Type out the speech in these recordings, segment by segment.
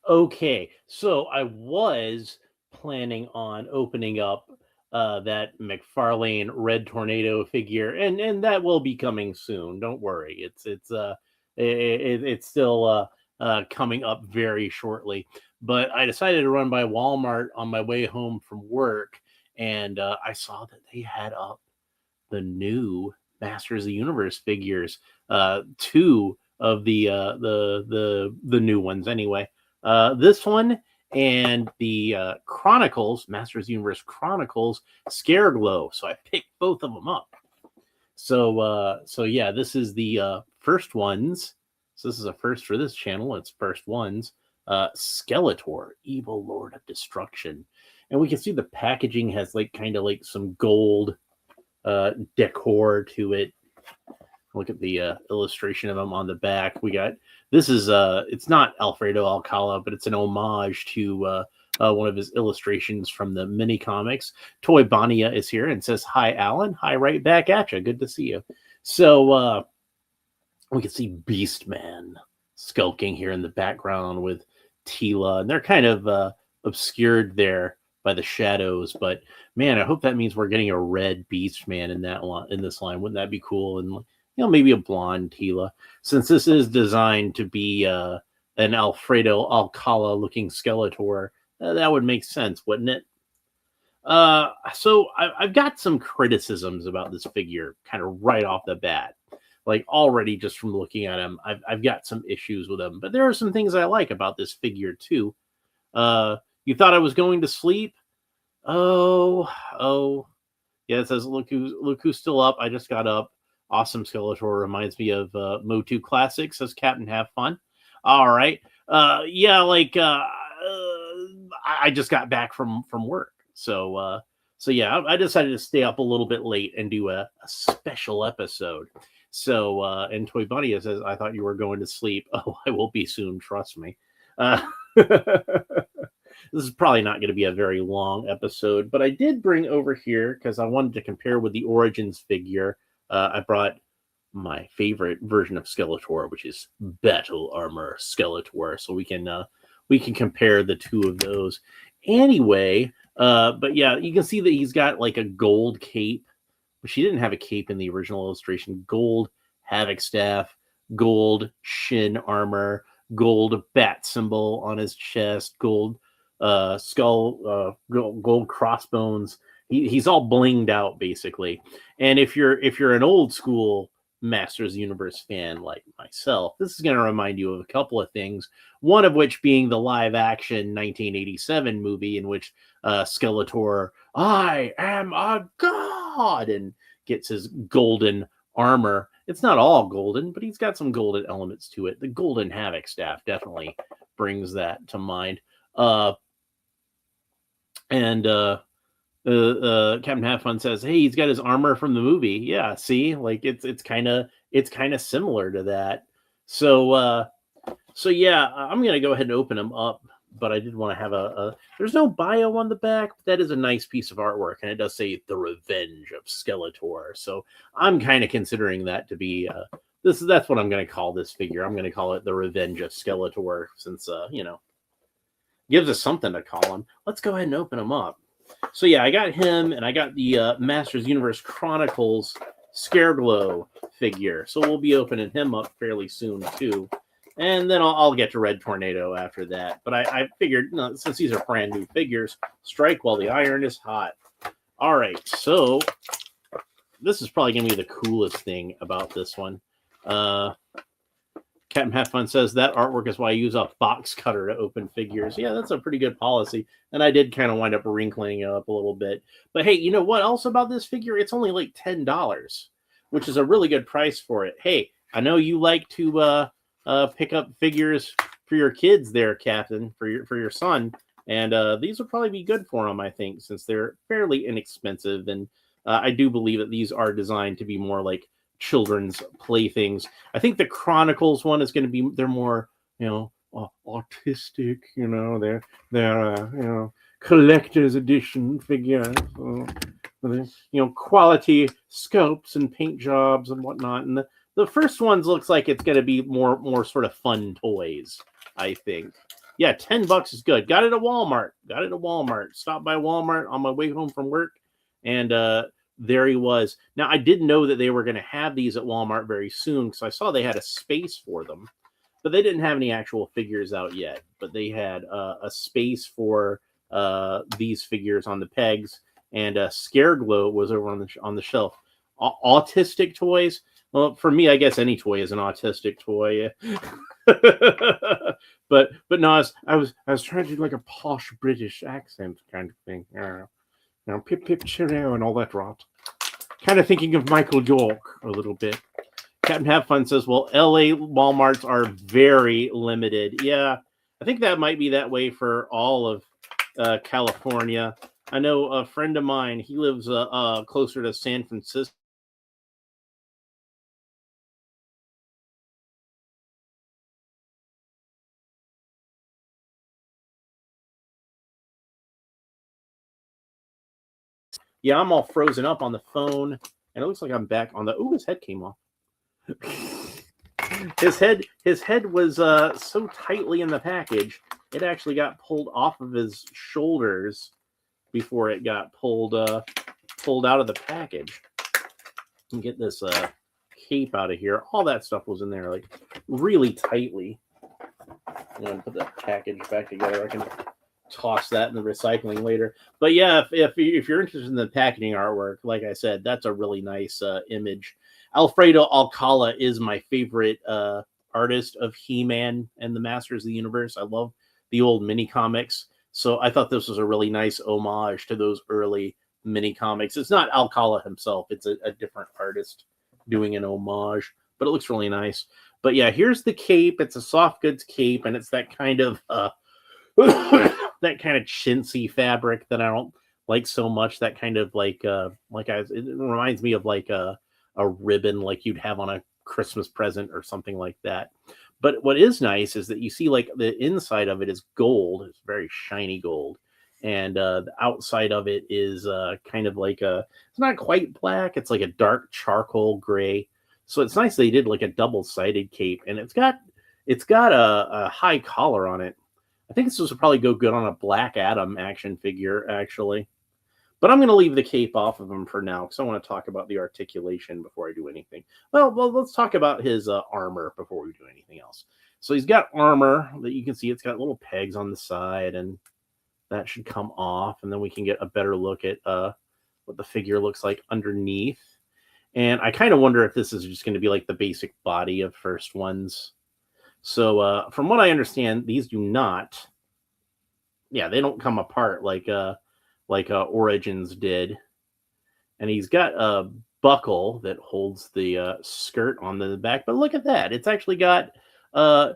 Okay, so I was planning on opening up that McFarlane Red Tornado figure, and that will be coming soon. Don't worry, it's still coming up very shortly. But I decided to run by Walmart on my way home from work, and I saw that they had up the new Masters of the Universe figures. Two of the new ones anyway. This one and the Chronicles, Masters of the Universe Chronicles Scare Glow. So I picked both of them up. So yeah, this is the first ones. So this is a first for this channel. It's first ones. Skeletor, Evil Lord of Destruction, and we can see the packaging has like kind of like some gold decor to it. Look at the illustration of him on the back. We got this is it's not Alfredo Alcala, but it's an homage to one of his illustrations from the mini comics. Toy Bonnia is here and says, "Hi, Alan. Hi, right back at you. Good to see you." So we can see Beastman skulking here in the background with Tila, and they're kind of obscured there by the shadows. But man, I hope that means we're getting a red Beastman in this line. Wouldn't that be cool? And maybe a blonde Tila, since this is designed to be an Alfredo Alcala looking Skeletor. That would make sense, wouldn't it? So I've got some criticisms about this figure, kind of right off the bat. Like already, just from looking at him, I've got some issues with him. But there are some things I like about this figure too. You thought I was going to sleep? Oh, yeah. It says, look who's still up. I just got up. Awesome Skeletor reminds me of Motu Classic. Says Captain Have Fun. All right. Yeah, like I just got back from work, so yeah, I decided to stay up a little bit late and do a special episode. So and Toy Bunny says, "I thought you were going to sleep." Oh, I will be soon. Trust me. This is probably not going to be a very long episode, but I did bring over here because I wanted to compare with the Origins figure. I brought my favorite version of Skeletor, which is Battle Armor Skeletor, so we can compare the two of those. Anyway, but yeah, you can see that he's got like a gold cape. She didn't have a cape in the original illustration. Gold Havoc staff, gold shin armor, gold bat symbol on his chest, gold skull, gold crossbones. He's all blinged out basically. And if you're an old school Masters Universe fan like myself, this is going to remind you of a couple of things. One of which being the live action 1987 movie in which Skeletor, I am a god, and gets his golden armor. It's not all golden, but he's got some golden elements to it. The golden Havoc staff definitely brings that to mind. And Captain Have Fun says, "Hey, he's got his armor from the movie." Yeah, see, like it's kind of similar to that. So yeah, I'm gonna go ahead and open them up. But I did want to have a. There's no bio on the back, but that is a nice piece of artwork, and it does say "The Revenge of Skeletor." So I'm kind of considering that to be that's what I'm going to call this figure. I'm going to call it "The Revenge of Skeletor," since gives us something to call him. Let's go ahead and open him up. So yeah, I got him, and I got the Masters Universe Chronicles Scareglow figure. So we'll be opening him up fairly soon too, and then I'll get to Red Tornado after that. But I figured, since these are brand new figures, strike while the iron is hot. All right, so this is probably gonna be the coolest thing about this one. Captain Have Fun says that artwork is why I use a box cutter to open figures. Yeah, that's a pretty good policy. And I did kind of wind up wrinkling it up a little bit. But hey, you know what else about this figure? It's only like $10, which is a really good price for it. Hey, I know you like to pick up figures for your kids there, Captain, for your son. And these will probably be good for him, I think, since they're fairly inexpensive. And I do believe that these are designed to be more like children's playthings. I think the Chronicles one is going to be, they're more, artistic, they're collector's edition figures, quality sculpts and paint jobs and whatnot. And the first ones looks like it's going to be more sort of fun toys, I think. Yeah, $10 is good. Got it at Walmart. Got it at Walmart. Stopped by Walmart on my way home from work, and there he was. Now I didn't know that they were going to have these at Walmart very soon because I saw they had a space for them, but they didn't have any actual figures out yet. But they had a space for these figures on the pegs, and Scareglow was over on the shelf. Autistic toys. Well, for me, I guess any toy is an autistic toy. but no, I was trying to do like a posh British accent kind of thing. Pip pip cheerio and all that rot. Kind of thinking of Michael York a little bit. Captain Have Fun says, well, LA Walmarts are very limited. Yeah, I think that might be that way for all of California. I know a friend of mine, he lives closer to San Francisco. Yeah, I'm all frozen up on the phone, and it looks like I'm back on the. Ooh, his head came off. his head was so tightly in the package, it actually got pulled off of his shoulders before it got pulled out of the package. And get this cape out of here. All that stuff was in there, like really tightly. Put the package back together. I can toss that in the recycling later. But yeah, if you're interested in the packaging artwork, like I said, that's a really nice image. Alfredo Alcala is my favorite artist of He-Man and the Masters of the Universe. I love the old mini comics, so I thought this was a really nice homage to those early mini comics. It's not Alcala himself; it's a different artist doing an homage, but it looks really nice. But yeah, here's the cape. It's a soft goods cape, and it's that kind of that kind of chintzy fabric that I don't like so much. That kind of it reminds me of like a ribbon like you'd have on a Christmas present or something like that. But what is nice is that you see like the inside of it is gold. It's very shiny gold. And the outside of it is kind of like it's not quite black. It's like a dark charcoal gray. So it's nice they did like a double-sided cape, and it's got a high collar on it. I think this would probably go good on a Black Adam action figure, actually. But I'm going to leave the cape off of him for now because I want to talk about the articulation before I do anything. Well, let's talk about his armor before we do anything else. So he's got armor that you can see. It's got little pegs on the side, and that should come off. And then we can get a better look at what the figure looks like underneath. And I kind of wonder if this is just going to be like the basic body of first ones. So from what I understand, these do not. Yeah, they don't come apart like Origins did. And he's got a buckle that holds the skirt on the back. But look at that! It's actually got the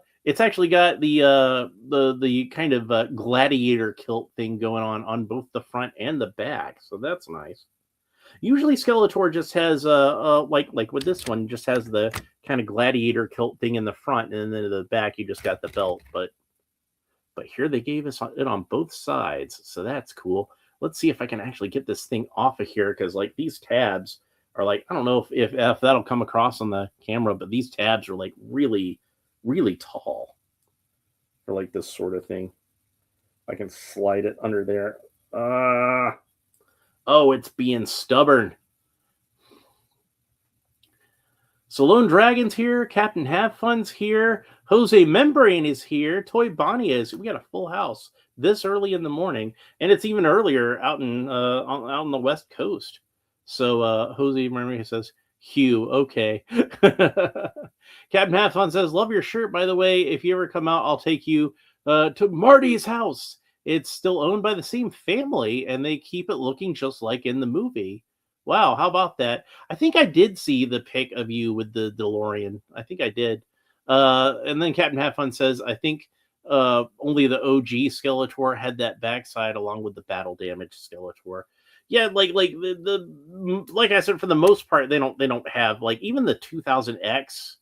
kind of gladiator kilt thing going on both the front and the back. So that's nice. Usually Skeletor just has like with this one, just has the kind of gladiator kilt thing in the front, and then in the back you just got the belt. But here they gave us it on both sides, so that's cool. Let's see if I can actually get this thing off of here, because like these tabs are like, I don't know if that'll come across on the camera, but these tabs are like really, really tall for like this sort of thing. I can slide it under there. Oh, it's being stubborn. So Lone Dragon's here. Captain Have Fun's here. Jose Membrane is here. Toy Bonnie is. We got a full house this early in the morning, and it's even earlier out on the West Coast. So Jose Membrane says, "Hugh, okay." Captain Have Fun says, "Love your shirt, by the way. If you ever come out, I'll take you to Marty's house. It's still owned by the same family, and they keep it looking just like in the movie." Wow, how about that? I think I did see the pic of you with the DeLorean. I think I did. And then Captain Have Fun says, I think only the OG Skeletor had that backside along with the battle damage Skeletor. Yeah, like like I said, for the most part, they don't have like even the 2000X.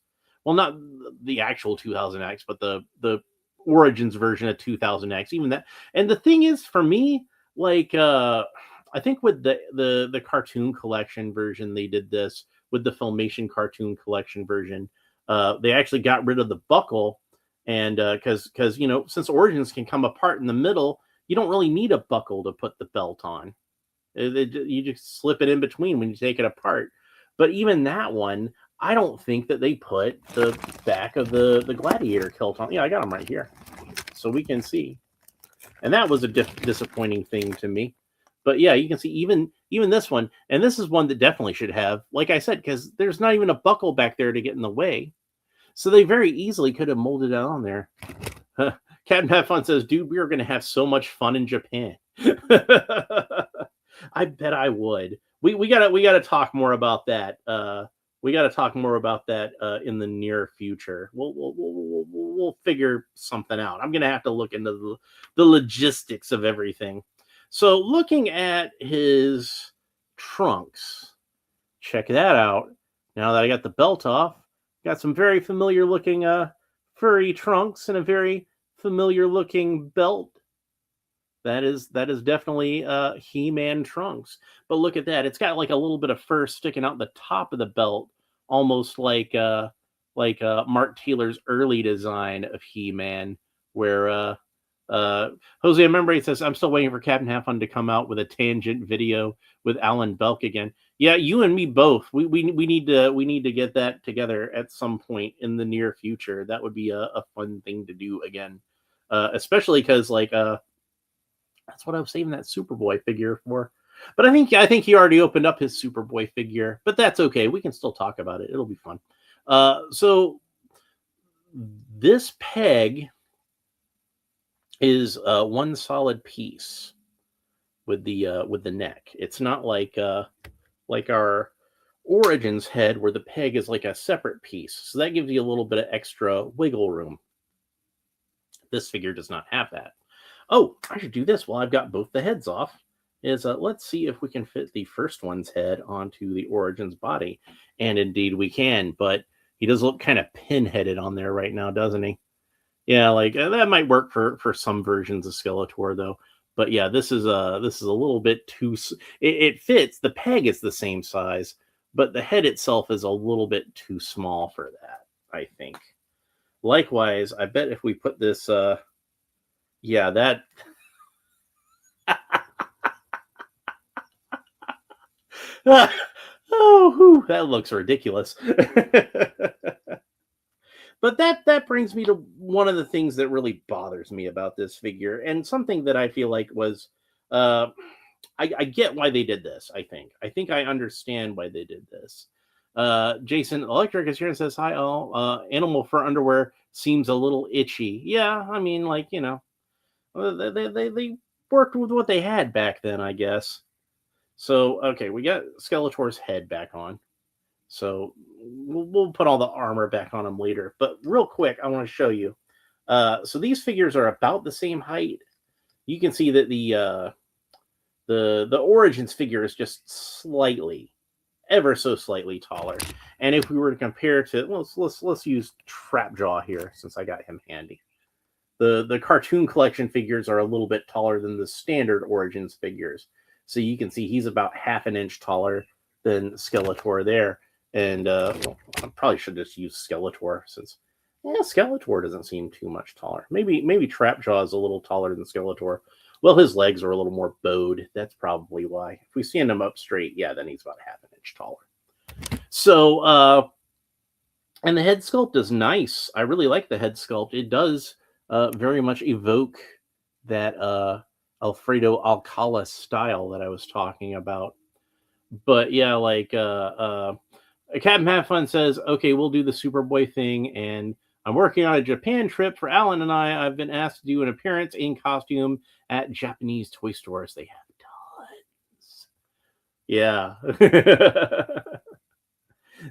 Well, not the actual 2000X, but the Origins version of 2000X. Even that. And the thing is, for me, like I think with the cartoon collection version, they did this with the Filmation cartoon collection version. They actually got rid of the buckle And because since Origins can come apart in the middle, you don't really need a buckle to put the belt on. You just slip it in between when you take it apart. But even that one, I don't think that they put the back of the gladiator kilt on. Yeah, I got them right here, so we can see. And that was a disappointing thing to me. But yeah, you can see even this one, and this is one that definitely should have, like I said, because there's not even a buckle back there to get in the way. So they very easily could have molded it on there. Captain Have Fun says, dude, we are going to have so much fun in Japan. I bet I would. We gotta talk more about that. We gotta talk more about that in the near future. We'll figure something out. I'm gonna have to look into the logistics of everything. So looking at his trunks, check that out. Now that I got the belt off, got some very familiar looking furry trunks and a very familiar looking belt. That is definitely He-Man trunks. But look at that. It's got like a little bit of fur sticking out the top of the belt, almost like Mark Taylor's early design of He-Man, where Jose Membre says, I'm still waiting for Captain Have Fun to come out with a tangent video with Alan Belk again. Yeah, you and me both. We need to get that together at some point in the near future. That would be a fun thing to do again. Especially because that's what I was saving that Superboy figure for. But I think he already opened up his Superboy figure, but that's okay. We can still talk about it. It'll be fun. So this peg is one solid piece with the neck. It's not like our Origins head where the peg is like a separate piece. So that gives you a little bit of extra wiggle room. This figure does not have that. Oh, I should do this while I've got both the heads off. Let's see if we can fit the first one's head onto the Origins body. And indeed we can, but he does look kind of pin-headed on there right now, doesn't he? Yeah, like that might work for some versions of Skeletor though. But yeah, this is a little bit too. It fits. The peg is the same size, but the head itself is a little bit too small for that, I think. Likewise, I bet if we put this, yeah, that. Oh, that looks ridiculous. But that brings me to one of the things that really bothers me about this figure, and something that I feel like was, I get why they did this. I think I understand why they did this. Jason Electric is here and says, "Hi all. Animal fur underwear seems a little itchy." Yeah, I mean, like they worked with what they had back then, I guess. So okay, we got Skeletor's head back on. So we'll put all the armor back on him later. But real quick, I want to show you. So these figures are about the same height. You can see that the Origins figure is just slightly, ever so slightly taller. And if we were to compare to, let's use Trapjaw here since I got him handy. The cartoon collection figures are a little bit taller than the standard Origins figures. So you can see he's about half an inch taller than Skeletor there. And I probably should just use Skeletor since Skeletor doesn't seem too much taller. Maybe Trapjaw is a little taller than Skeletor. Well, his legs are a little more bowed. That's probably why. If we stand him up straight, yeah, then he's about half an inch taller. So, and the head sculpt is nice. I really like the head sculpt. It does very much evoke that Alfredo Alcala style that I was talking about. But yeah, like Captain Have Fun says, okay, we'll do the Superboy thing, and I'm working on a Japan trip for Alan and I. I've been asked to do an appearance in costume at Japanese toy stores. They have tons. Yeah.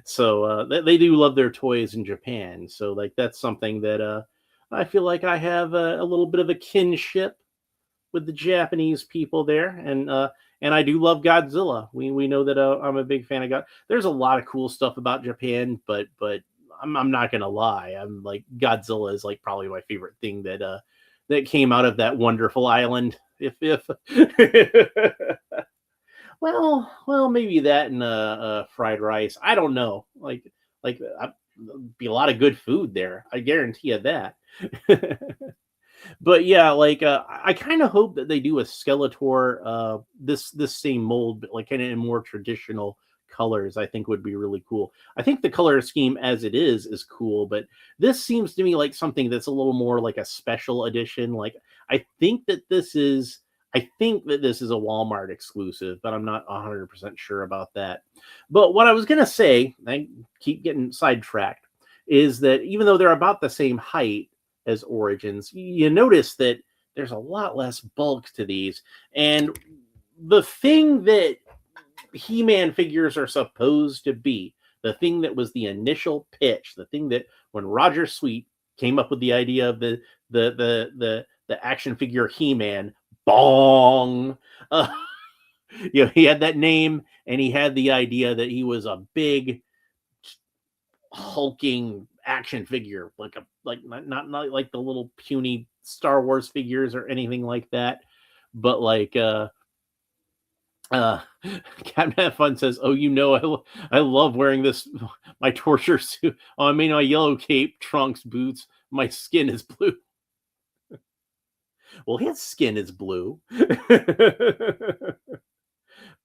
So they do love their toys in Japan. So like that's something that I feel like I have a little bit of a kinship with the Japanese people there, and I do love Godzilla. We know that I'm a big fan of God. There's a lot of cool stuff about Japan, but I'm not gonna lie. I'm like Godzilla is like probably my favorite thing that came out of that wonderful island. If well maybe that and fried rice. I don't know. Like be a lot of good food there. I guarantee you that. But yeah, like I kind of hope that they do a Skeletor this same mold, but like kind of in more traditional colors. I think would be really cool. I think the color scheme as it is cool, but this seems to me like something that's a little more like a special edition. Like I think that this is I think that this is a Walmart exclusive, but I'm not 100% sure about that. But what I was going to say, I keep getting sidetracked, is that even though they're about the same height as Origins, you notice that there's a lot less bulk to these. And the thing that He-Man figures are supposed to be, the thing that was the initial pitch, the thing that when Roger Sweet came up with the idea of the action figure He-Man, bong. Uh, he had that name, and he had the idea that he was a big hulking action figure, like not like the little puny Star Wars figures or anything like that, but like uh Captain Have Fun says, "Oh, I love wearing this my torture suit. Oh, I mean my yellow cape, trunks, boots. My skin is blue." Well, his skin is blue.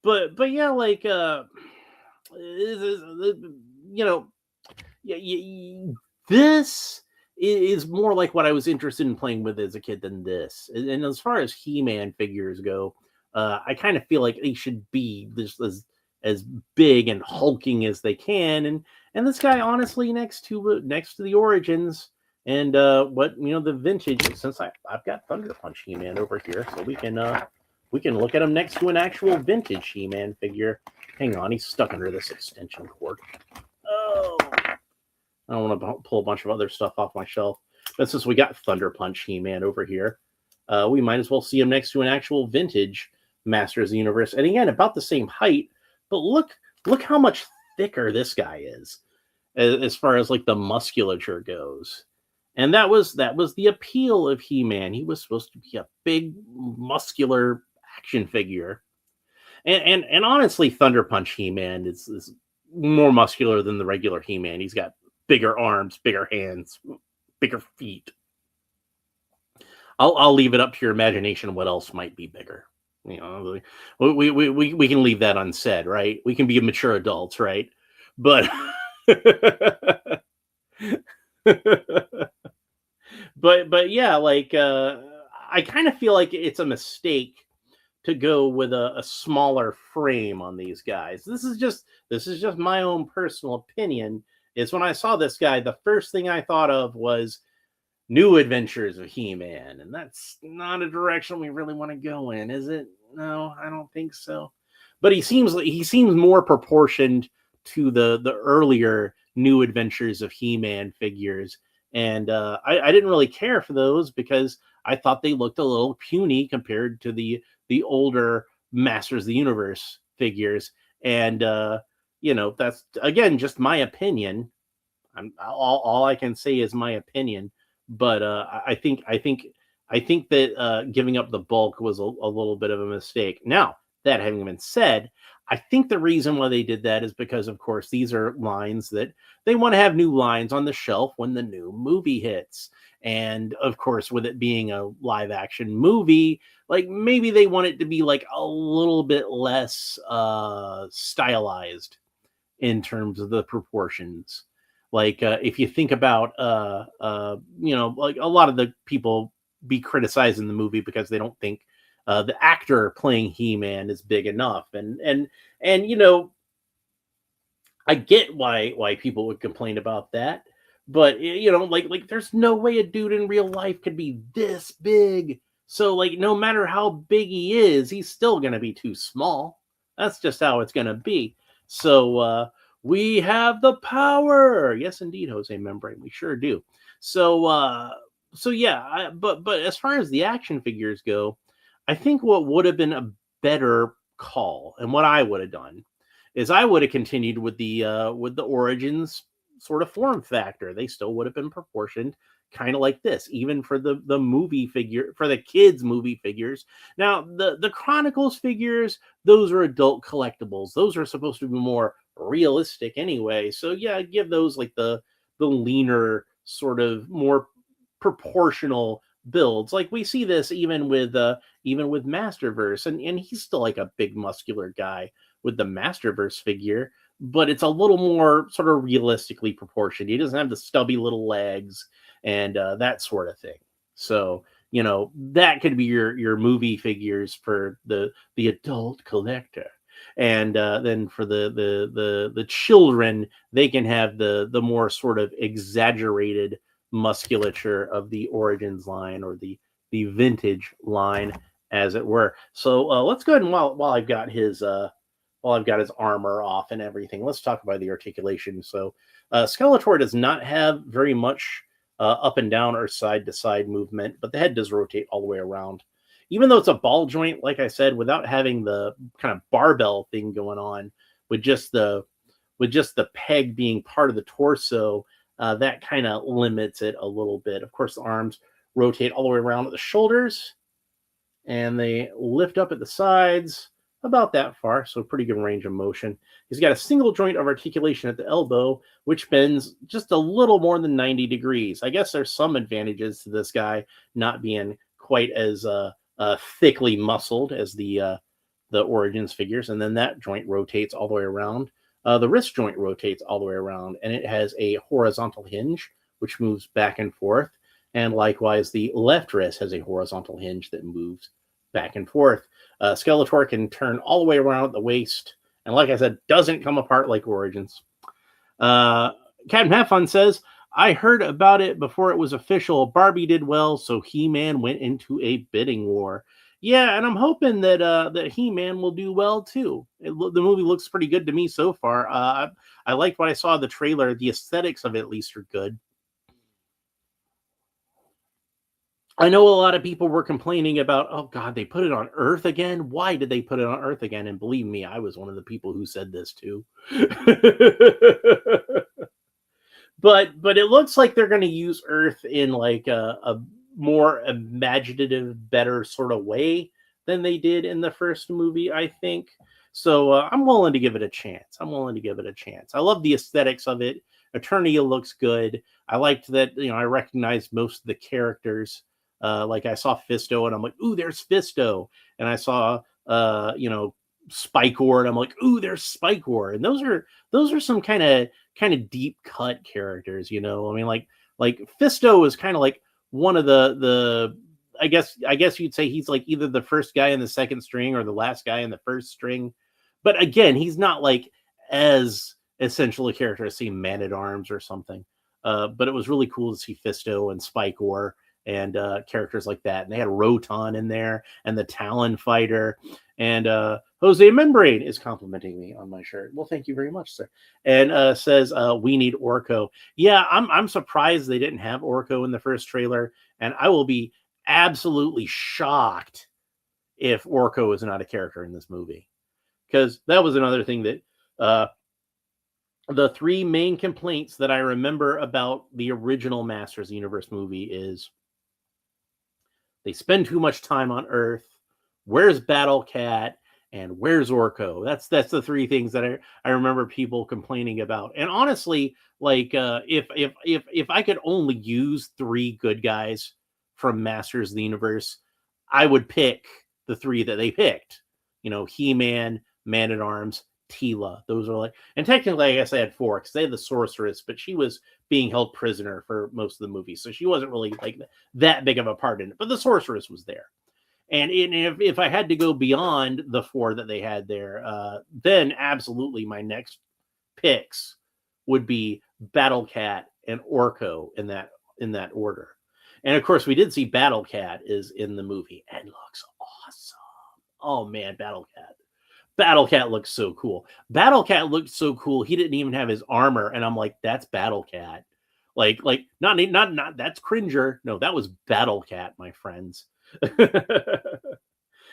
But yeah, like you know, this is more like what I was interested in playing with as a kid than this. And as far as He-Man figures go, I kind of feel like they should be this as big and hulking as they can. And this guy, honestly, next to the Origins and the vintage. Since I've got Thunder Punch He-Man over here, so we can look at him next to an actual vintage He-Man figure. Hang on, he's stuck under this extension cord. Oh. I don't want to pull a bunch of other stuff off my shelf. But since we got Thunder Punch He-Man over here, we might as well see him next to an actual vintage Masters of the Universe. And again, about the same height, but look how much thicker this guy is as far as like the musculature goes. And that was the appeal of He-Man. He was supposed to be a big, muscular action figure. And honestly, Thunder Punch He-Man is more muscular than the regular He-Man. He's got bigger arms, bigger hands, bigger feet. I'll leave it up to your imagination what else might be bigger. We can leave that unsaid, right? We can be mature adults, right? But but yeah, like I kind of feel like it's a mistake to go with a smaller frame on these guys. This is just my own personal opinion. Is when I saw this guy, the first thing I thought of was New Adventures of He-Man, and that's not a direction we really want to go in, is it? No, I don't think so. But he seems more proportioned to the earlier New Adventures of He-Man figures, and I didn't really care for those because I thought they looked a little puny compared to the older Masters of the Universe figures, and that's again just my opinion. All I can say is my opinion, but I think that giving up the bulk was a little bit of a mistake. Now, that having been said, I think the reason why they did that is because, of course, these are lines that they want to have new lines on the shelf when the new movie hits. And of course, with it being a live action movie, like maybe they want it to be like a little bit less stylized in terms of the proportions. Like if you think about like a lot of the people be criticizing the movie because they don't think the actor playing He-Man is big enough, and I get why people would complain about that, but like there's no way a dude in real life could be this big. So like no matter how big he is, he's still gonna be too small. That's just how it's gonna be. So we have the power. Yes, indeed, Jose Membrane. We sure do. So yeah, but as far as the action figures go, I think what would have been a better call, and what I would have done, is I would have continued with the Origins sort of form factor. They still would have been proportioned kind of like this, even for the movie figure, for the kids movie figures. Now the Chronicles figures, those are adult collectibles. Those are supposed to be more realistic anyway. So yeah, give those like the leaner, sort of more proportional builds. Like we see this even with Masterverse, and he's still like a big muscular guy with the Masterverse figure, but it's a little more sort of realistically proportioned. He doesn't have the stubby little legs and that sort of thing. So that could be your movie figures for the adult collector, and then for the children, they can have the more sort of exaggerated musculature of the Origins line, or the vintage line, as it were. So let's go ahead, and while I've got his armor off and everything, let's talk about the articulation. So Skeletor does not have very much up and down or side to side movement, but the head does rotate all the way around. Even though it's a ball joint, like I said, without having the kind of barbell thing going on, with just the peg being part of the torso, that kind of limits it a little bit. Of course, the arms rotate all the way around at the shoulders, and they lift up at the sides about that far, so pretty good range of motion. He's got a single joint of articulation at the elbow, which bends just a little more than 90 degrees. I guess there's some advantages to this guy not being quite as thickly muscled as the Origins figures, and then that joint rotates all the way around. The wrist joint rotates all the way around, and it has a horizontal hinge, which moves back and forth. And likewise, the left wrist has a horizontal hinge that moves back and forth. Skeletor can turn all the way around at the waist, and like I said, doesn't come apart like Origins. Captain Have Fun says, I heard about it before it was official. Barbie did well, so He-Man went into a bidding war. Yeah, and I'm hoping that He-Man will do well too. The movie looks pretty good to me so far. I liked what I saw in the trailer. The aesthetics of it at least are good. I know a lot of people were complaining about, oh God, they put it on Earth again. Why did they put it on Earth again? And believe me, I was one of the people who said this too. but it looks like they're going to use Earth in like a more imaginative, better sort of way than they did in the first movie, I think. So I'm willing to give it a chance. I love the aesthetics of it. Eternia looks good. I liked that, I recognized most of the characters. Like I saw Fisto and I'm like, ooh, there's Fisto. And I saw, Spikor and I'm like, ooh, there's Spikor. And those are some kind of deep cut characters, I mean, like Fisto is kind of like one of the I guess you'd say he's like either the first guy in the second string or the last guy in the first string. But again, he's not like as essential a character as, say, Man-at-Arms or something. But it was really cool to see Fisto and Spikor and characters like that. And they had Roton in there and the Talon Fighter. And Jose Membrane is complimenting me on my shirt. Well, thank you very much, sir. And says, we need Orko. Yeah, I'm surprised they didn't have Orko in the first trailer. And I will be absolutely shocked if Orko is not a character in this movie. Because that was another thing that the three main complaints that I remember about the original Masters of the Universe movie is they spend too much time on Earth. Where's Battle Cat? And where's Orko? That's the three things that I remember people complaining about. And honestly, like if I could only use three good guys from Masters of the Universe, I would pick the three that they picked. He-Man, Man-at-Arms, Teela. Those are like, and technically I guess I had four because they had the Sorceress, but she was being held prisoner for most of the movie, so she wasn't really like that big of a part in it. But the Sorceress was there. And if I had to go beyond the four that they had there, then absolutely my next picks would be Battle Cat and Orko in that order. And of course, we did see Battle Cat is in the movie and looks awesome. Oh man, Battle Cat looks so cool. Battle Cat looked so cool. He didn't even have his armor, and I'm like, that's Battle Cat. Like not that's Cringer. No, that was Battle Cat, my friends.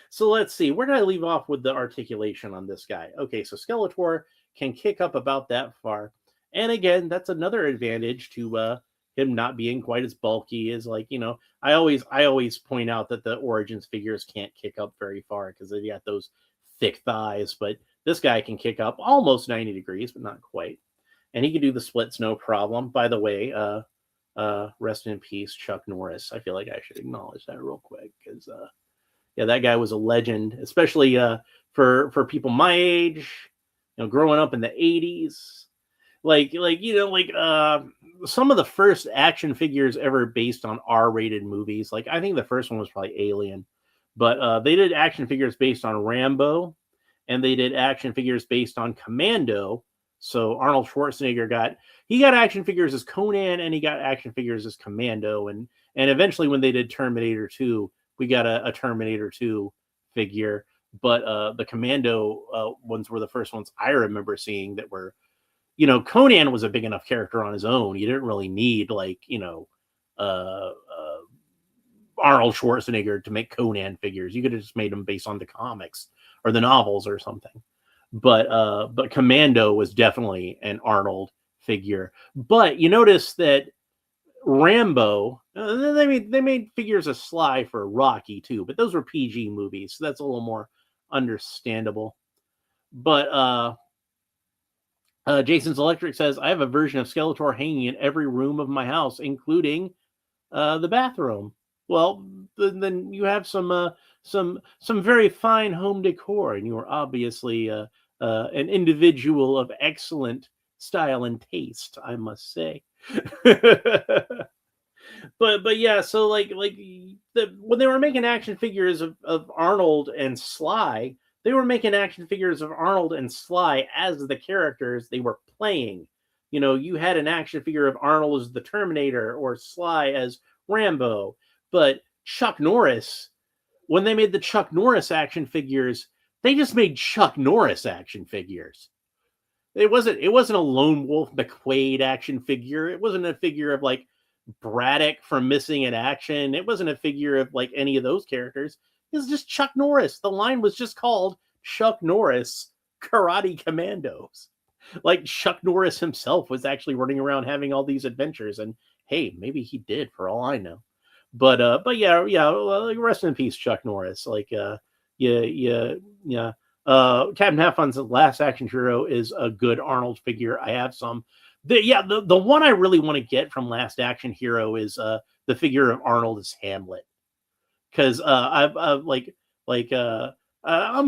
So let's see. Where did I leave off with the articulation on this guy? Okay, so Skeletor can kick up about that far. And again, that's another advantage to him not being quite as bulky as, like, I always point out that the Origins figures can't kick up very far because they got those thick thighs, but this guy can kick up almost 90 degrees, but not quite. And he can do the splits no problem. By the way, Rest in peace, Chuck Norris. I feel like I should acknowledge that real quick because yeah, that guy was a legend, especially for people my age, growing up in the '80s. Some of the first action figures ever based on R-rated movies. Like I think the first one was probably Alien, but they did action figures based on Rambo, and they did action figures based on Commando. So Arnold Schwarzenegger got action figures as Conan, and he got action figures as Commando, and eventually when they did Terminator 2, we got a Terminator 2 figure. But the Commando ones were the first ones I remember seeing that were, Conan was a big enough character on his own. You didn't really need Arnold Schwarzenegger to make Conan figures. You could have just made them based on the comics or the novels or something. But Commando was definitely an Arnold figure. But you notice that Rambo, they made figures of Sly for Rocky too, but those were PG movies, so that's a little more understandable. But Jason's Electric says, I have a version of Skeletor hanging in every room of my house, including the bathroom. Well, then you have some very fine home decor, and you are obviously an individual of excellent style and taste, I must say. but yeah, so when they were making action figures of Arnold and Sly, they were making action figures of Arnold and Sly as the characters they were playing. You had an action figure of Arnold as the Terminator or Sly as Rambo. But Chuck Norris, when they made the Chuck Norris action figures, they just made Chuck Norris action figures. It wasn't a Lone Wolf McQuaid action figure. It wasn't a figure of like Braddock from Missing in Action. It wasn't a figure of like any of those characters. It was just Chuck Norris. The line was just called Chuck Norris Karate Commandos. Like Chuck Norris himself was actually running around having all these adventures, and hey, maybe he did for all I know. But yeah, rest in peace, Chuck Norris. Yeah. Captain Have Fun's Last Action Hero is a good Arnold figure. I have some. The one I really want to get from Last Action Hero is the figure of Arnold as Hamlet, because I'm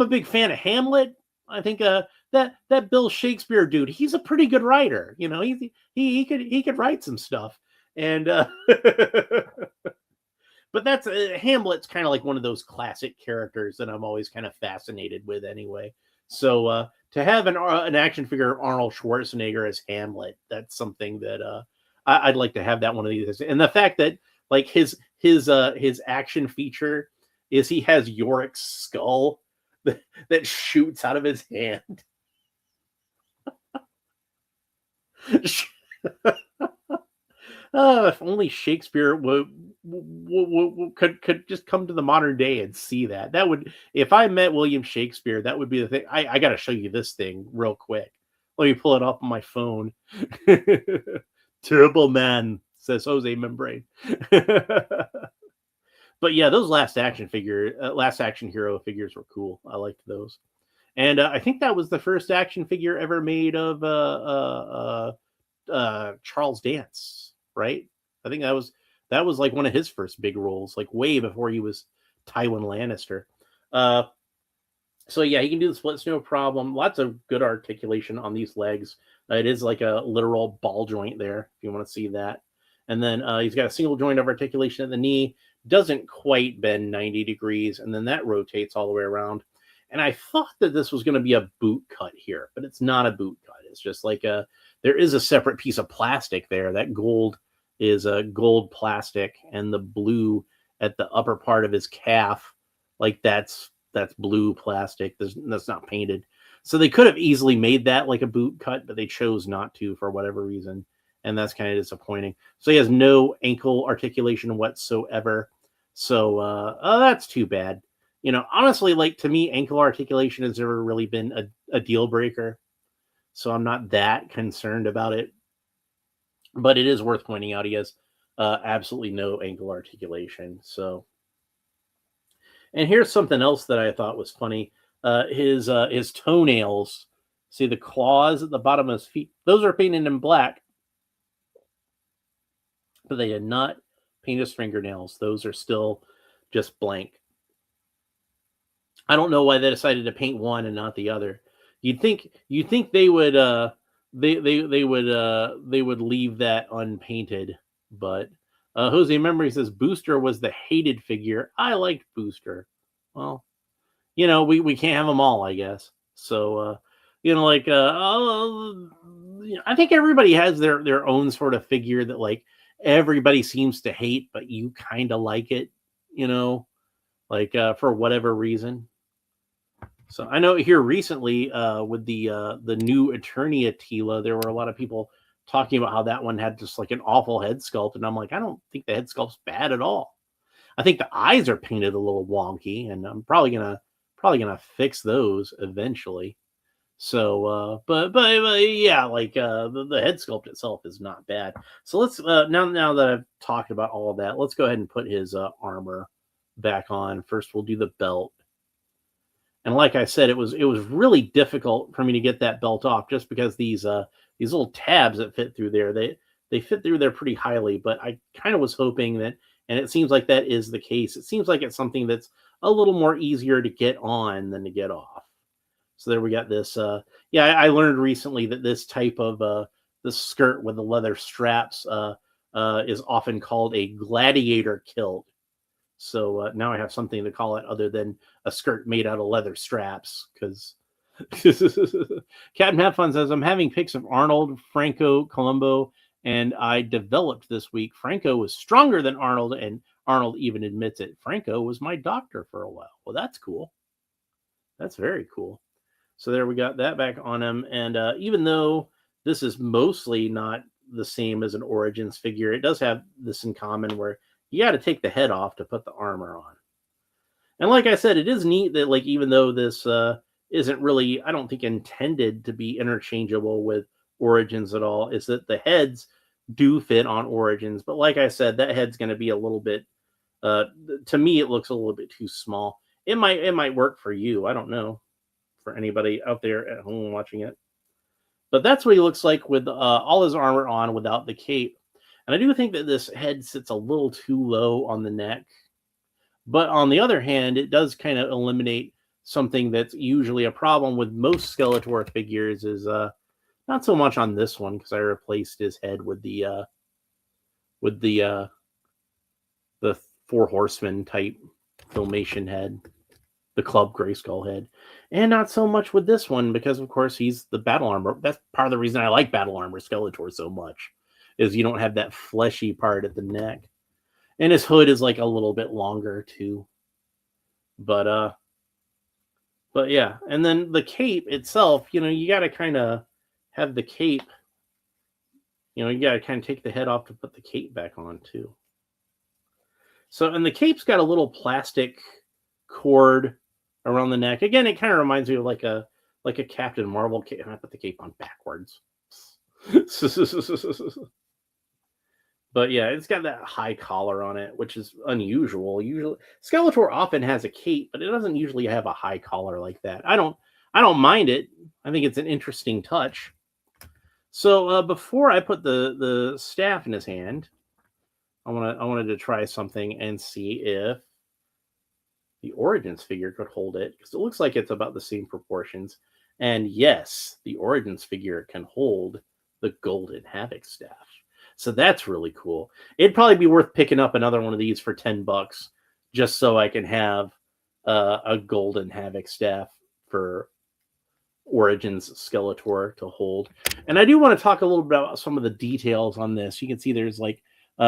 a big fan of Hamlet. I think that Bill Shakespeare dude, he's a pretty good writer. He could write some stuff, and but that's Hamlet's kind of like one of those classic characters that I'm always kind of fascinated with anyway. So to have an action figure of Arnold Schwarzenegger as Hamlet, that's something that I'd like to have that one of these. And the fact that like his action feature is he has Yorick's skull that shoots out of his hand. If only Shakespeare could just come to the modern day and see that. That would, if I met William Shakespeare, that would be the thing. I got to show you this thing real quick. Let me pull it up on my phone. Terrible man, says Jose Membrane. But yeah, those Last Action Hero figures were cool. I liked those. And I think that was the first action figure ever made of Charles Dance, right? I think that was like one of his first big roles, like way before he was Tywin Lannister. So yeah, he can do the splits, no problem. Lots of good articulation on these legs. It is like a literal ball joint there, if you want to see that. And then he's got a single joint of articulation at the knee. Doesn't quite bend 90 degrees, and then that rotates all the way around. And I thought that this was going to be a boot cut here, but it's not a boot cut. It's just like there is a separate piece of plastic there. That gold is a gold plastic, and the blue at the upper part of his calf, like that's blue plastic. That's not painted. So they could have easily made that like a boot cut, but they chose not to for whatever reason. And that's kind of disappointing. So he has no ankle articulation whatsoever. So that's too bad. Honestly, like to me, ankle articulation has never really been a deal breaker. So I'm not that concerned about it. But it is worth pointing out he has absolutely no ankle articulation. So, and here's something else that I thought was funny. His toenails, see the claws at the bottom of his feet, those are painted in black. but they did not paint his fingernails. Those are still just blank. I don't know why they decided to paint one and not the other. You'd think they would they would leave that unpainted, but Jose Memory says Booster was the hated figure. I liked Booster. Well, we can't have them all, I guess. So like I think everybody has their own sort of figure that like everybody seems to hate, but you kind of like it, like for whatever reason. So I know here recently with the new Eternia Tila, there were a lot of people talking about how that one had just like an awful head sculpt, and I'm like, I don't think the head sculpt's bad at all. I think the eyes are painted a little wonky, and I'm probably gonna fix those eventually. So, but yeah, like the head sculpt itself is not bad. So let's now that I've talked about all of that, let's go ahead and put his armor back on. First, we'll do the belt. And like I said, it was really difficult for me to get that belt off just because these little tabs that fit through there, they fit through there pretty highly. But I kind of was hoping that, and it seems like that is the case. It seems like it's something that's a little more easier to get on than to get off. So there we got this. Yeah, I learned recently that this type of the skirt with the leather straps is often called a gladiator kilt. So now I have something to call it other than a skirt made out of leather straps. Because Captain Have Fun says, I'm having pics of Arnold, Franco, Columbo, and I developed this week. Franco was stronger than Arnold, and Arnold even admits it. Franco was my doctor for a while. Well, that's cool. That's very cool. So there we got that back on him. And even though this is mostly not the same as an Origins figure, it does have this in common where you got to take the head off to put the armor on. And like I said, it is neat that like even though this isn't really, I don't think, intended to be interchangeable with Origins at all, is that the heads do fit on Origins. But like I said, that head's going to be a little bit, to me, it looks a little bit too small. It might work for you. I don't know, for anybody out there at home watching it. But that's what he looks like with all his armor on without the cape. And I do think that this head sits a little too low on the neck. But on the other hand, it does kind of eliminate something that's usually a problem with most Skeletor figures, is not so much on this one, because I replaced his head with the Four Horsemen type Filmation head, the Club Grayskull head. And not so much with this one, because of course he's the battle armor. That's part of the reason I like battle armor Skeletor so much, is you don't have that fleshy part at the neck. And his hood is like a little bit longer too. But yeah. And then the cape itself, you got to kind of have the cape, you got to kind of take the head off to put the cape back on too. So, and the cape's got a little plastic cord around the neck. Again, it kind of reminds me of like a Captain Marvel cape. I put the cape on backwards. But yeah, it's got that high collar on it, which is unusual. Usually, Skeletor often has a cape, but it doesn't usually have a high collar like that. I don't mind it. I think it's an interesting touch. So before I put the staff in his hand, I wanted to try something and see if the Origins figure could hold it, because it looks like it's about the same proportions. And yes, the Origins figure can hold the Golden Havoc staff. So that's really cool. It'd probably be worth picking up another one of these for $10, just so I can have a Golden Havoc staff for Origins Skeletor to hold. And I do want to talk a little bit about some of the details on this. You can see there's like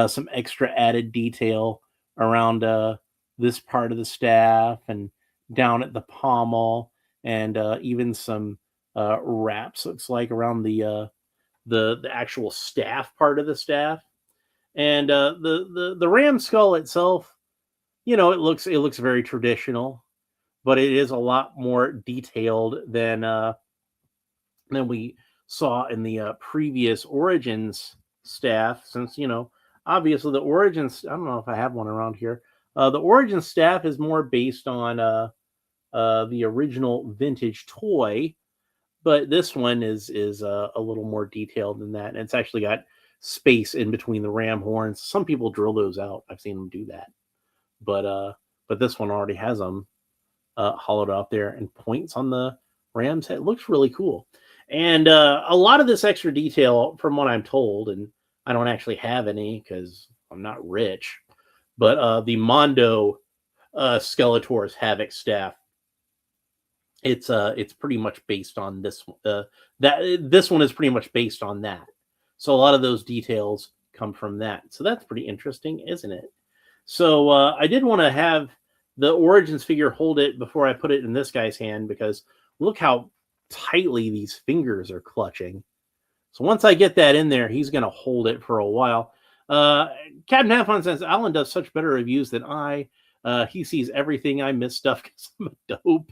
some extra added detail around this part of the staff and down at the pommel, and even some wraps, looks like, around the actual staff part of the staff. And the ram skull itself, it looks very traditional, but it is a lot more detailed than we saw in the previous Origins staff. Since obviously the Origins, I don't know if I have one around here. The Origins staff is more based on the original vintage toy, but this one is a little more detailed than that. And it's actually got space in between the ram horns. Some people drill those out. I've seen them do that, but this one already has them hollowed out there and points on the ram's head. It looks really cool. And a lot of this extra detail, from what I'm told, and I don't actually have any because I'm not rich, but the Mondo Skeletor's Havoc staff, it's pretty much based on this. This one is pretty much based on that. So a lot of those details come from that. So that's pretty interesting, isn't it? So I did want to have the Origins figure hold it before I put it in this guy's hand, because look how tightly these fingers are clutching. So once I get that in there, he's going to hold it for a while. Captain Halfon says, Alan does such better reviews than I. He sees everything. I miss stuff because I'm a dope.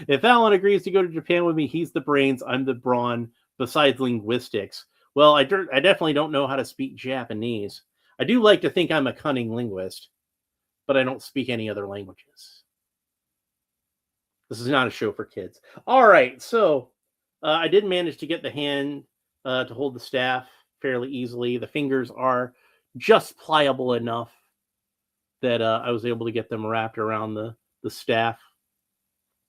If Alan agrees to go to Japan with me, he's the brains, I'm the brawn, besides linguistics. Well, I definitely don't know how to speak Japanese. I do like to think I'm a cunning linguist, but I don't speak any other languages. This is not a show for kids. All right, so I did manage to get the hand to hold the staff fairly easily. The fingers are just pliable enough that I was able to get them wrapped around the staff.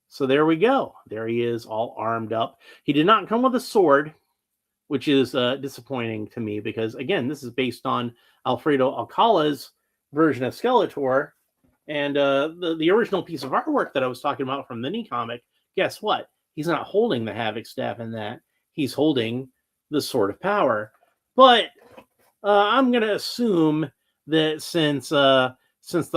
So there we go. There he is, all armed up. He did not come with a sword, which is disappointing to me because, again, this is based on Alfredo Alcala's version of Skeletor. And the original piece of artwork that I was talking about from the mini comic, guess what? He's not holding the Havoc staff in that. He's holding the Sword of Power. But I'm going to assume that since the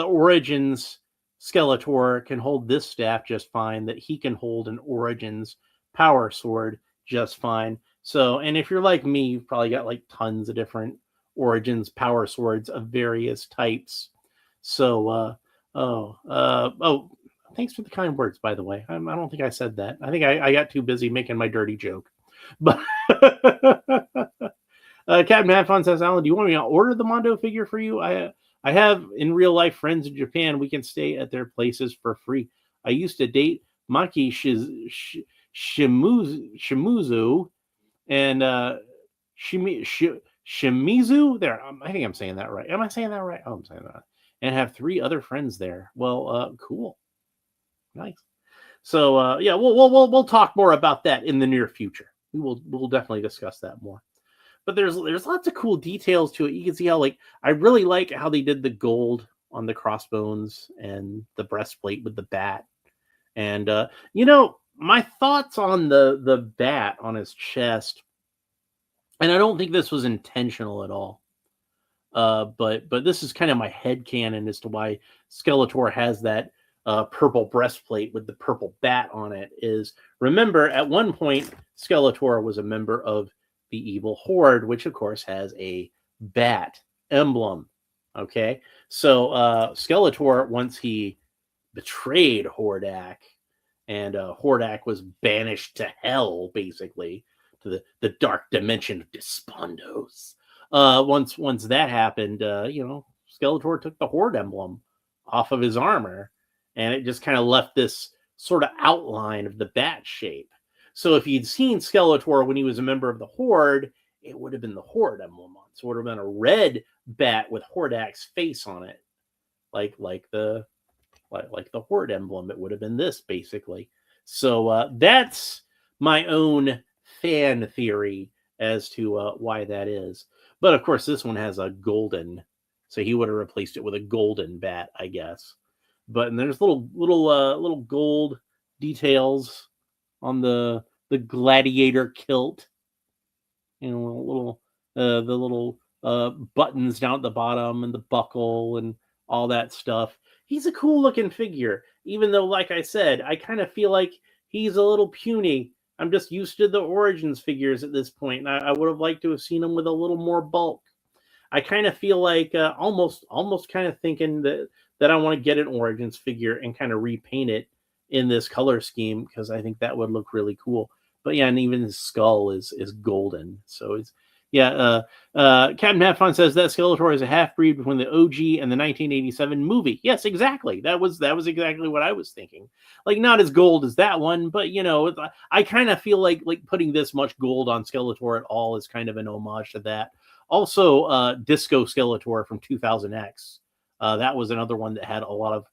Origins Skeletor can hold this staff just fine, that he can hold an Origins Power Sword just fine. So, and if you're like me, you've probably got like tons of different Origins Power Swords of various types. So, thanks for the kind words, by the way. I don't think I said that. I think I got too busy making my dirty joke. But Captain Hadfon says, Alan, do you want me to order the Mondo figure for you? I have in real life friends in Japan. We can stay at their places for free. I used to date Maki Shimizu and Shimizu. There, I think I'm saying that right. Am I saying that right? Oh, I'm saying that right. And have 3 other friends there. Well, cool, nice. So yeah, we'll talk more about that in the near future. We'll definitely discuss that more. But there's lots of cool details to it. You can see how, like, I really like how they did the gold on the crossbones and the breastplate with the bat. And my thoughts on the bat on his chest, and I don't think this was intentional at all. But this is kind of my headcanon as to why Skeletor has that purple breastplate with the purple bat on it. Is, remember, at one point Skeletor was a member of the evil Horde, which of course has a bat emblem. Okay, so Skeletor, once he betrayed Hordak, and Hordak was banished to hell, basically to the dark dimension of Despondos. Once that happened, Skeletor took the Horde emblem off of his armor, and it just kind of left this sort of outline of the bat shape. So if you'd seen Skeletor when he was a member of the Horde, it would have been the Horde emblem on. So it would have been a red bat with Hordak's face on it, like the Horde emblem. It would have been this, basically. So that's my own fan theory as to why that is. But of course, this one has a golden, so he would have replaced it with a golden bat, I guess. But and there's little gold details on the gladiator kilt, the little buttons down at the bottom and the buckle and all that stuff. He's a cool looking figure, even though, like I said, I kind of feel like he's a little puny. I'm just used to the Origins figures at this point, and I would have liked to have seen him with a little more bulk. I kind of feel like almost kind of thinking that I want to get an Origins figure and kind of repaint it in this color scheme, because I think that would look really cool. But yeah, and even his skull is golden. So it's, yeah. Captain Halfon says that Skeletor is a half-breed between the OG and the 1987 movie. Yes, exactly. That was exactly what I was thinking. Like, not as gold as that one, but I kind of feel like putting this much gold on Skeletor at all is kind of an homage to that. Also, Disco Skeletor from 2000X. That was another one that had a lot of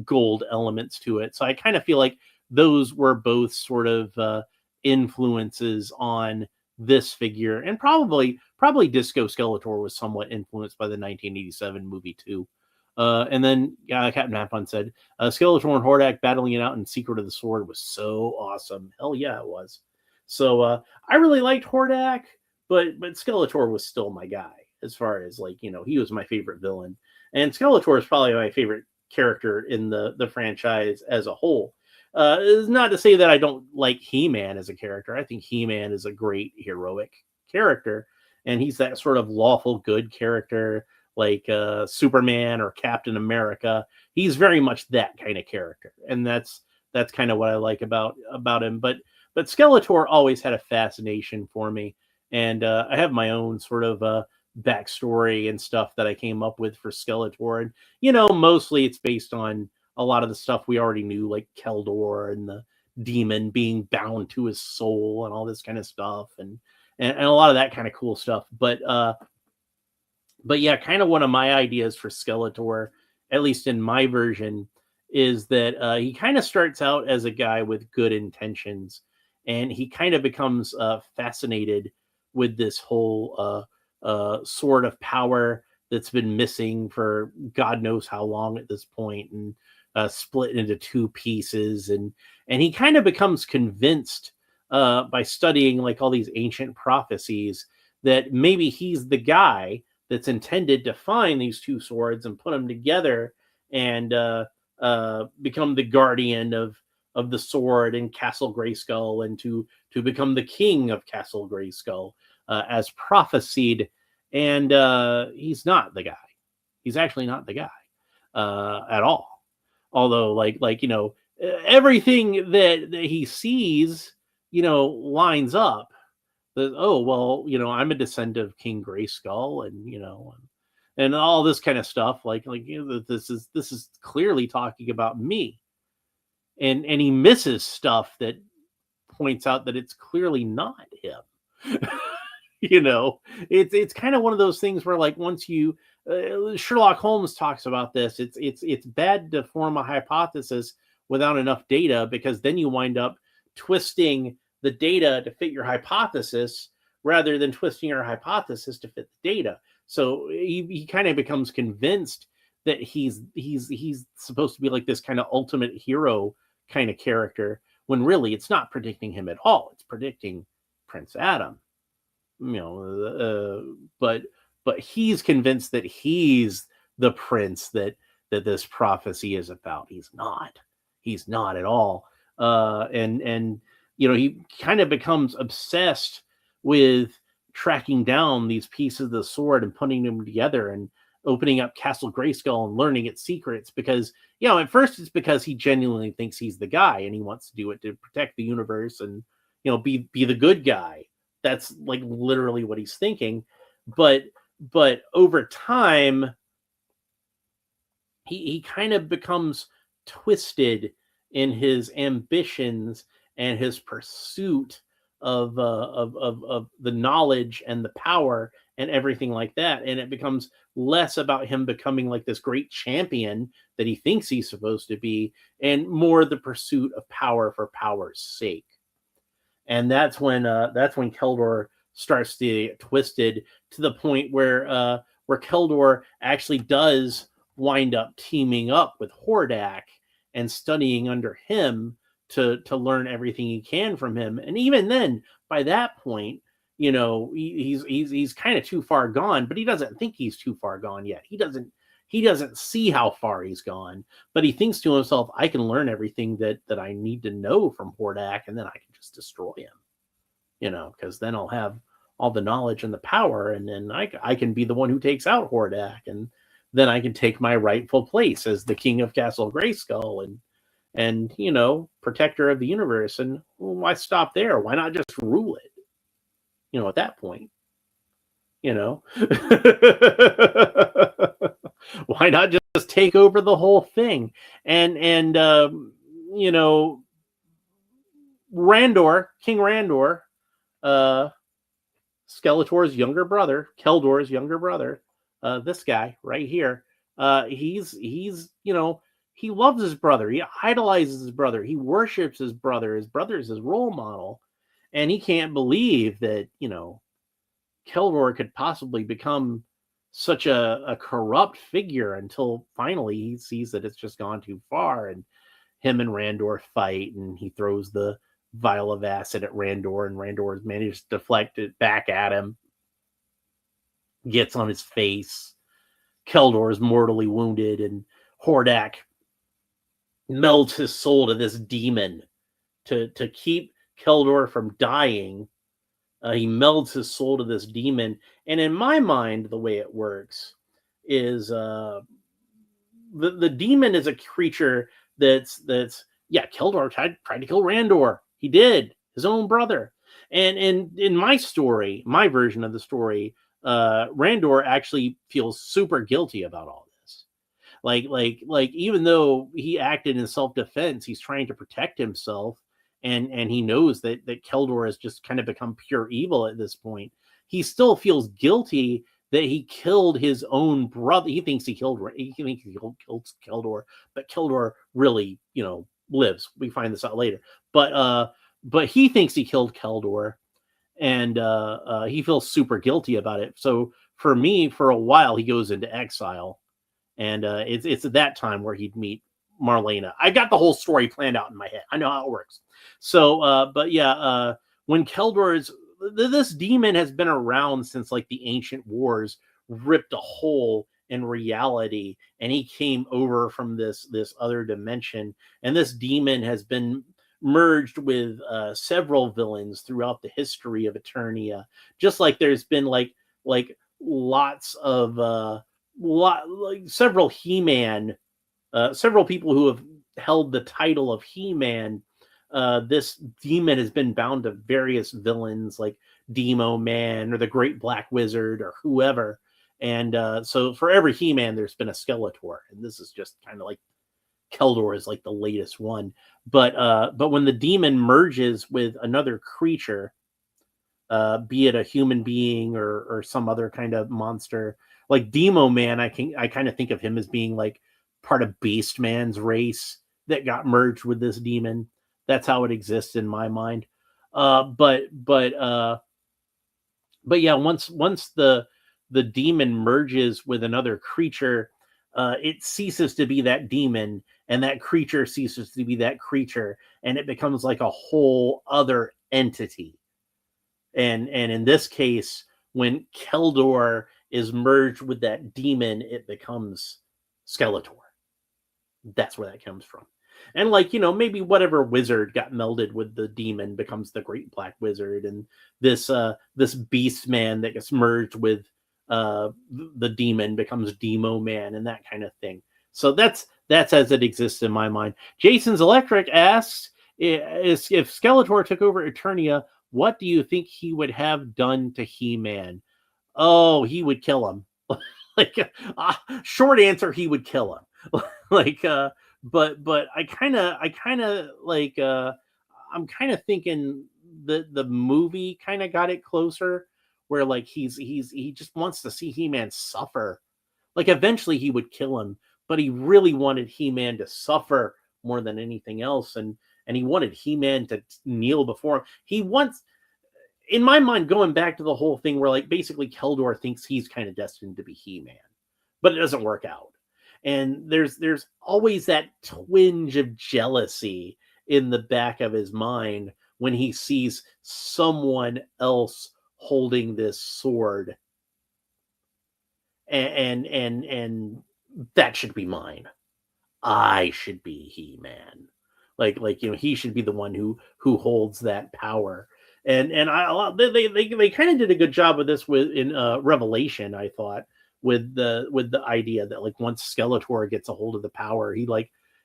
gold elements to it. So I kind of feel like those were both sort of influences on this figure, and probably Disco Skeletor was somewhat influenced by the 1987 movie too. And then Captain Halfon said Skeletor and Hordak battling it out in Secret of the Sword was so awesome. Hell yeah, it was. So I really liked Hordak, but Skeletor was still my guy as far as like he was my favorite villain, and Skeletor is probably my favorite character in the franchise as a whole. It's not to say that I don't like He-Man as a character. I think He-Man is a great heroic character, and he's that sort of lawful good character like Superman or Captain America. He's very much that kind of character, and that's kind of what I like about him. But Skeletor always had a fascination for me, and I have my own sort of backstory and stuff that I came up with for Skeletor, and mostly it's based on a lot of the stuff we already knew, like Keldor and the demon being bound to his soul and all this kind of stuff, and a lot of that kind of cool stuff. But yeah, kind of one of my ideas for Skeletor, at least in my version, is that he kind of starts out as a guy with good intentions, and he kind of becomes fascinated with this whole sword of power that's been missing for God knows how long at this point, and split into two pieces, and he kind of becomes convinced by studying like all these ancient prophecies that maybe he's the guy that's intended to find these two swords and put them together and become the guardian of the sword in Castle Grayskull, and to become the king of Castle Grayskull as prophesied. And he's not the guy. He's actually not the guy at all. Although, like everything that he sees, lines up. Oh well, I'm a descendant of King Grayskull, and all this kind of stuff. This is clearly talking about me, and he misses stuff that points out that it's clearly not him. It's kind of one of those things where like once you Sherlock Holmes talks about this, it's bad to form a hypothesis without enough data, because then you wind up twisting the data to fit your hypothesis rather than twisting your hypothesis to fit the data. So he kind of becomes convinced that he's supposed to be like this kind of ultimate hero kind of character, when really it's not predicting him at all. It's predicting Prince Adam. But he's convinced that he's the prince that this prophecy is about. He's not at all. And he kind of becomes obsessed with tracking down these pieces of the sword and putting them together and opening up Castle Grayskull and learning its secrets, because at first it's because he genuinely thinks he's the guy and he wants to do it to protect the universe and be the good guy. That's like literally what he's thinking. But over time, he kind of becomes twisted in his ambitions and his pursuit of the knowledge and the power and everything like that. And it becomes less about him becoming like this great champion that he thinks he's supposed to be, and more the pursuit of power for power's sake. And that's when Keldor starts to get twisted to the point where Keldor actually does wind up teaming up with Hordak and studying under him to learn everything he can from him. And even then, by that point, he's kind of too far gone, but he doesn't think he's too far gone yet. He doesn't see how far he's gone, but he thinks to himself, I can learn everything that I need to know from Hordak, and then I can just destroy him, because then I'll have all the knowledge and the power, and then I can be the one who takes out Hordak, and then I can take my rightful place as the king of Castle Grayskull and protector of the universe. And why stop there? Why not just rule it? At that point, why not just take over the whole thing? And Randor, King Randor, Skeletor's younger brother, Keldor's younger brother, this guy right here, he's he loves his brother, he idolizes his brother, he worships his brother. His brother is his role model, and he can't believe that Keldor could possibly become such a corrupt figure until finally he sees that it's just gone too far, and him and Randor fight, and he throws the vial of acid at Randor, and Randor manages to deflect it back at him, gets on his face. Keldor is mortally wounded, and Hordak melds his soul to this demon to keep Keldor from dying. He melds his soul to this demon, and in my mind, the way it works is the demon is a creature that's yeah. Keldor tried to kill Randor. He did, his own brother. And in my story, my version of the story, Randor actually feels super guilty about all this. Like even though he acted in self-defense, he's trying to protect himself, and he knows that Keldor has just kind of become pure evil at this point. He still feels guilty that he killed his own brother. He thinks he killed Keldor, but Keldor really, lives. We find this out later. But he thinks he killed Keldor, and he feels super guilty about it. So for me, for a while, he goes into exile, and it's at that time where he'd meet Marlena. I got the whole story planned out in my head. I know how it works. So, but yeah, when Keldor is this demon has been around since like the ancient wars ripped a hole in reality, and he came over from this other dimension, and this demon has been merged with several villains throughout the history of Eternia, just like there's been like lots of several He-Man, several people who have held the title of He-Man. This demon has been bound to various villains like Demo Man or the Great Black Wizard or whoever. And so for every He-Man, there's been a Skeletor. And this is just kind of like Keldor is like the latest one. But when the demon merges with another creature, be it a human being or some other kind of monster, like Demo Man, I kind of think of him as being like part of Beast Man's race that got merged with this demon. That's how it exists in my mind. But yeah, once the demon merges with another creature, it ceases to be that demon, and that creature ceases to be that creature, and it becomes like a whole other entity. And in this case, when Keldor is merged with that demon, it becomes Skeletor. That's where that comes from. And maybe whatever wizard got melded with the demon becomes the Great Black Wizard, and this Beast Man that gets merged with the demon becomes Demo Man, and that kind of thing. So that's as it exists in my mind. Jason's Electric asks, if Skeletor took over Eternia, what do you think he would have done to He-Man? Oh, he would kill him. Short answer, he would kill him. But I kind of like I'm kind of thinking the movie kind of got it closer, where like he just wants to see He-Man suffer. Like eventually he would kill him, but he really wanted He-Man to suffer more than anything else, and he wanted He-Man to kneel before him. He wants, in my mind, going back to the whole thing where like basically Keldor thinks he's kind of destined to be He-Man, but it doesn't work out. And there's always that twinge of jealousy in the back of his mind when he sees someone else holding this sword, and that should be mine. I should be He-Man. He should be the one who holds that power. And they kind of did a good job with this in Revelation, I thought, with the idea that like once Skeletor gets a hold of the power, he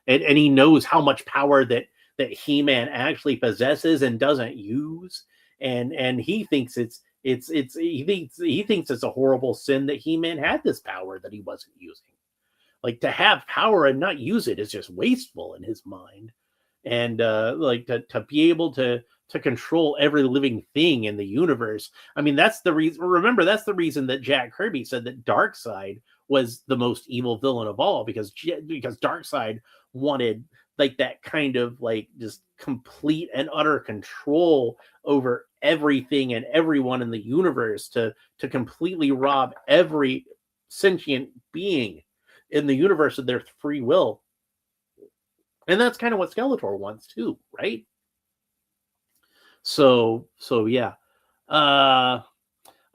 and he knows how much power that He-Man actually possesses and doesn't use, and he thinks he thinks it's a horrible sin that He-Man had this power that he wasn't using. Like, to have power and not use it is just wasteful in his mind. and like to be able to control every living thing in the universe. I mean, that's the reason. Remember, that's the reason that Jack Kirby said that Darkseid was the most evil villain of all, because Darkseid wanted like that kind of like just complete and utter control over everything and everyone in the universe, to completely rob every sentient being in the universe of their free will. And that's kind of what Skeletor wants too, right? So yeah. Uh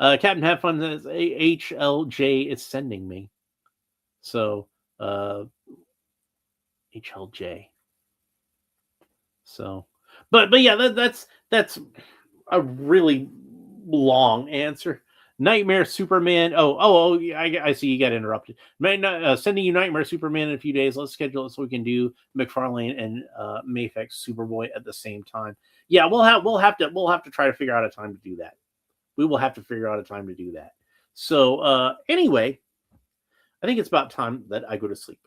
Captain Have Fun says HLJ is sending me. So HLJ. So but yeah, that's a really long answer. Nightmare Superman. Yeah, I see you got interrupted. Sending you Nightmare Superman in a few days. Let's schedule it so we can do McFarlane and Mayfex Superboy at the same time. Yeah, we'll have to try to figure out a time to do that. We will have to figure out a time to do that. So anyway, I think it's about time that I go to sleep.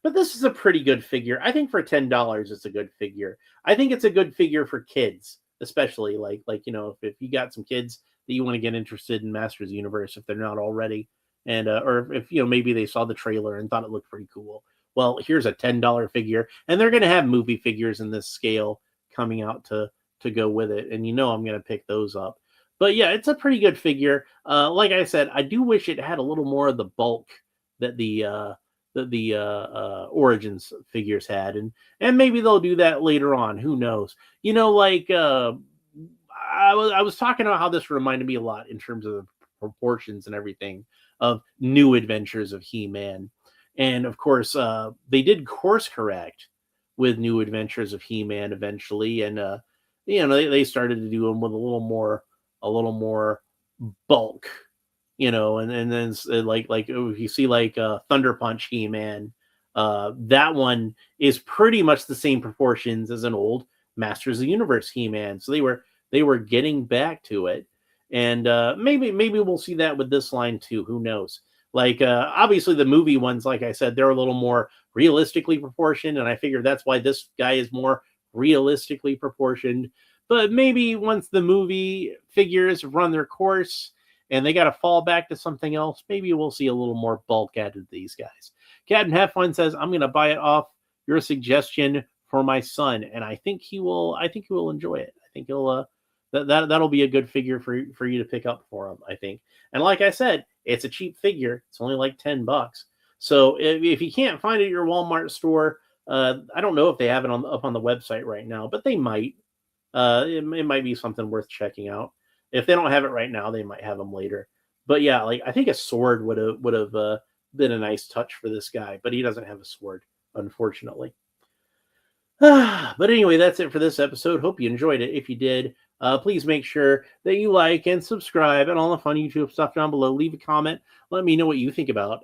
But this is a pretty good figure. I think for $10, it's a good figure. I think it's a good figure for kids, especially like if you got some kids that you want to get interested in Masters of the Universe if they're not already, and or if maybe they saw the trailer and thought it looked pretty cool. Well, here's a $10 figure, and they're going to have movie figures in this scale coming out to go with it, and I'm going to pick those up. But yeah, it's a pretty good figure. Like I said, I do wish it had a little more of the bulk that the Origins figures had, and maybe they'll do that later on. Who knows? Like I was talking about how this reminded me a lot in terms of the proportions and everything of New Adventures of He-Man, and of course they did course correct with New Adventures of He-Man eventually, and they started to do them with a little more bulk, and then like if you see like Thunder Punch He-Man, that one is pretty much the same proportions as an old Masters of the Universe He-Man. So they were getting back to it, and maybe we'll see that with this line too. Who knows? Like obviously the movie ones, like I said, they're a little more realistically proportioned, and I figure that's why this guy is more realistically proportioned. But maybe once the movie figures run their course and they got to fall back to something else, maybe we'll see a little more bulk added to these guys. Captain Have Fun says, I'm going to buy it off your suggestion for my son, and I think he will enjoy it. I think he'll that'll be a good figure for you to pick up for him, I think. And like I said, it's a cheap figure. It's only like $10. So if you can't find it at your Walmart store, I don't know if they have it up on the website right now, but they might. It might be something worth checking out. If they don't have it right now, they might have them later. But yeah, like I think a sword would have been a nice touch for this guy, but he doesn't have a sword, unfortunately. But anyway, that's it for this episode. Hope you enjoyed it. If you did, please make sure that you like and subscribe and all the fun YouTube stuff down below. Leave a comment. Let me know what you think about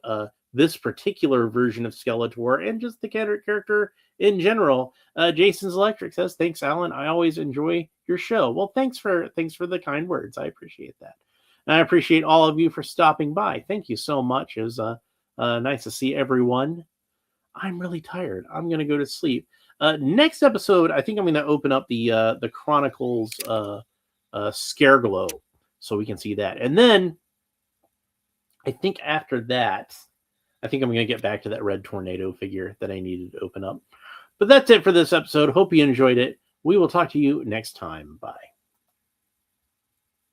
this particular version of Skeletor and just the character in general. Jason's Electric says, thanks, Alan. I always enjoy your show. Well, thanks for the kind words. I appreciate that. And I appreciate all of you for stopping by. Thank you so much. It was nice to see everyone. I'm really tired. I'm going to go to sleep. Next episode, I think I'm going to open up the Chronicles Scareglow so we can see that. And then I think after that, I think I'm going to get back to that Red Tornado figure that I needed to open up. But that's it for this episode. Hope you enjoyed it. We will talk to you next time. Bye.